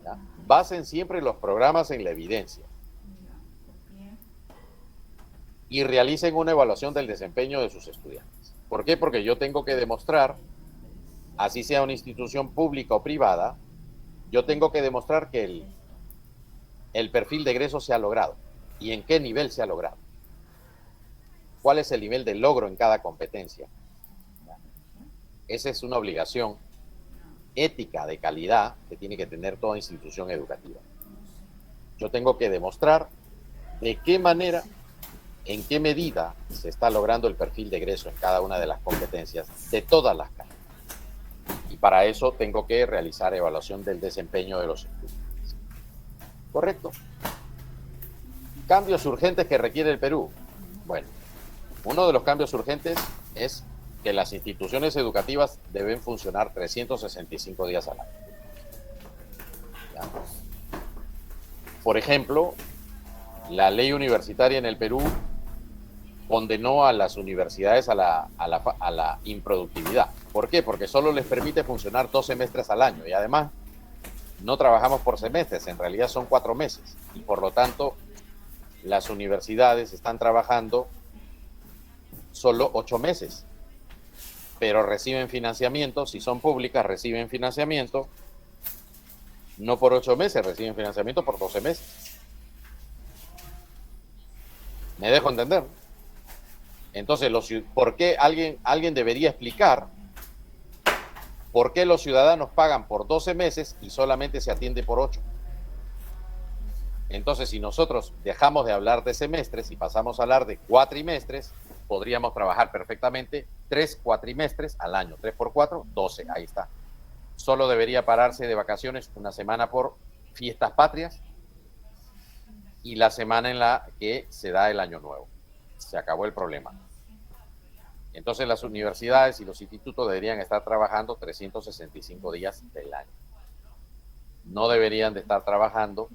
¿ya? Basen siempre los programas en la evidencia y realicen una evaluación del desempeño de sus estudiantes. ¿Por qué? Porque yo tengo que demostrar, así sea una institución pública o privada, yo tengo que demostrar que el perfil de egreso se ha logrado y en qué nivel se ha logrado. ¿Cuál es el nivel de logro en cada competencia? Esa es una obligación ética de calidad que tiene que tener toda institución educativa. Yo tengo que demostrar de qué manera, en qué medida se está logrando el perfil de egreso en cada una de las competencias de todas las carreras. Y para eso tengo que realizar evaluación del desempeño de los estudiantes. ¿Correcto? Cambios urgentes que requiere el Perú. Bueno, uno de los cambios urgentes es que las instituciones educativas deben funcionar 365 días al año. ¿Ya? Por ejemplo, la ley universitaria en el Perú condenó a las universidades a la improductividad. ¿Por qué? Porque solo les permite funcionar 2 semestres al año y además no trabajamos por semestres, en realidad son 4 meses y por lo tanto las universidades están trabajando solo 8 meses, pero reciben financiamiento, si son públicas reciben financiamiento no por 8 meses, reciben financiamiento por 12 meses. ¿Me dejo entender? Entonces, ¿por qué alguien debería explicar por qué los ciudadanos pagan por 12 meses y solamente se atiende por 8? Entonces, si nosotros dejamos de hablar de semestres y pasamos a hablar de cuatrimestres, podríamos trabajar perfectamente 3 cuatrimestres al año. 3 por 4, 12, ahí está. Solo debería pararse de vacaciones una semana por fiestas patrias y la semana en la que se da el año nuevo. Se acabó el problema. Entonces las universidades y los institutos deberían estar trabajando 365 días del año. No deberían de estar trabajando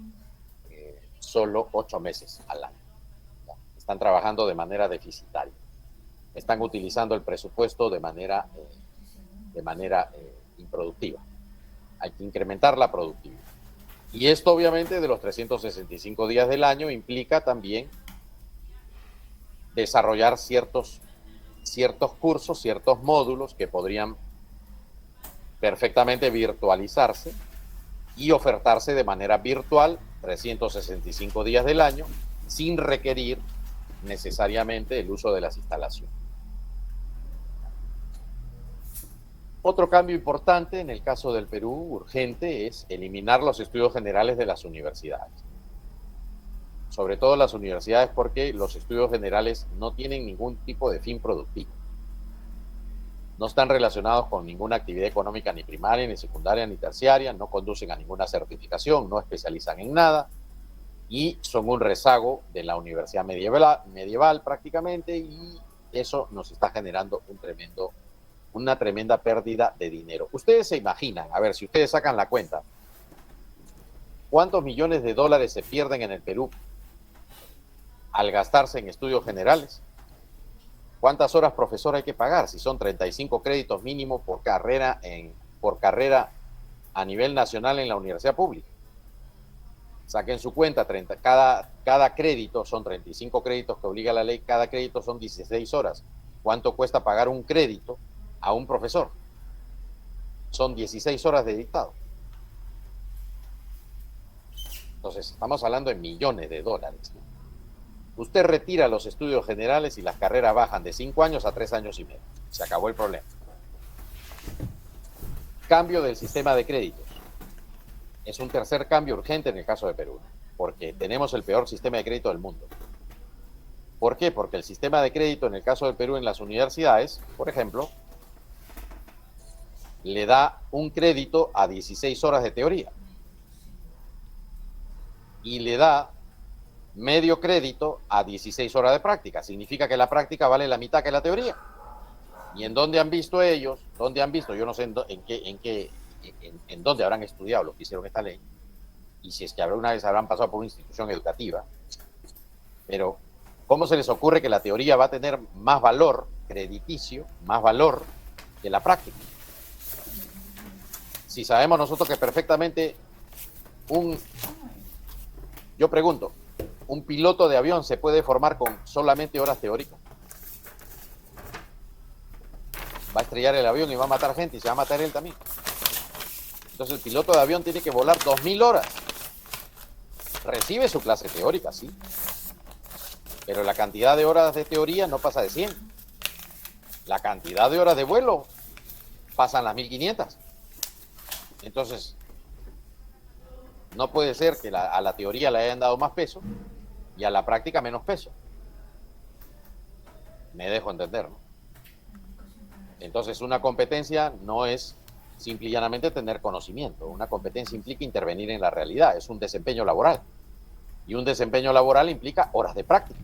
solo 8 meses al año. Están trabajando de manera deficitaria. Están utilizando el presupuesto de manera improductiva. Hay que incrementar la productividad. Y esto obviamente de los 365 días del año implica también desarrollar ciertos cursos, ciertos módulos que podrían perfectamente virtualizarse y ofertarse de manera virtual 365 días del año sin requerir necesariamente el uso de las instalaciones. Otro cambio importante en el caso del Perú, urgente, es eliminar los estudios generales de las universidades. Sobre todo las universidades porque los estudios generales no tienen ningún tipo de fin productivo. No están relacionados con ninguna actividad económica ni primaria, ni secundaria, ni terciaria, no conducen a ninguna certificación, no especializan en nada y son un rezago de la universidad medieval prácticamente y eso nos está generando una tremenda pérdida de dinero. Ustedes se imaginan, a ver, si ustedes sacan la cuenta, ¿cuántos millones de dólares se pierden en el Perú al gastarse en estudios generales? ¿Cuántas horas profesor hay que pagar? Si son 35 créditos mínimo por carrera a nivel nacional en la universidad pública. Saquen su cuenta, cada crédito son 35 créditos que obliga la ley, cada crédito son 16 horas. ¿Cuánto cuesta pagar un crédito a un profesor? Son 16 horas de dictado. Entonces, estamos hablando de millones de dólares. Usted retira los estudios generales y las carreras bajan de 5 años a 3 años y medio. Se acabó el problema. Cambio del sistema de créditos. Es un tercer cambio urgente en el caso de Perú, porque tenemos el peor sistema de crédito del mundo. ¿Por qué? Porque el sistema de crédito en el caso del Perú en las universidades, por ejemplo, le da un crédito a 16 horas de teoría y le da medio crédito a 16 horas de práctica. Significa que la práctica vale la mitad que la teoría. ¿Y en dónde han visto ellos? ¿Dónde han visto? Yo no sé en dónde habrán estudiado los que hicieron esta ley, y si es que alguna vez habrán pasado por una institución educativa. Pero, ¿cómo se les ocurre que la teoría va a tener más valor crediticio, más valor que la práctica? Si sabemos nosotros que perfectamente yo pregunto, ¿un piloto de avión se puede formar con solamente horas teóricas? Va a estrellar el avión y va a matar gente, y se va a matar él también. Entonces el piloto de avión tiene que volar 2000 horas. Recibe su clase teórica, sí, pero la cantidad de horas de teoría no pasa de 100. La cantidad de horas de vuelo pasan las 1500. Entonces, no puede ser que a la teoría le hayan dado más peso y a la práctica menos peso. Me dejo entender, ¿no? Entonces, una competencia no es simple y llanamente tener conocimiento. Una competencia implica intervenir en la realidad, es un desempeño laboral. Y un desempeño laboral implica horas de práctica.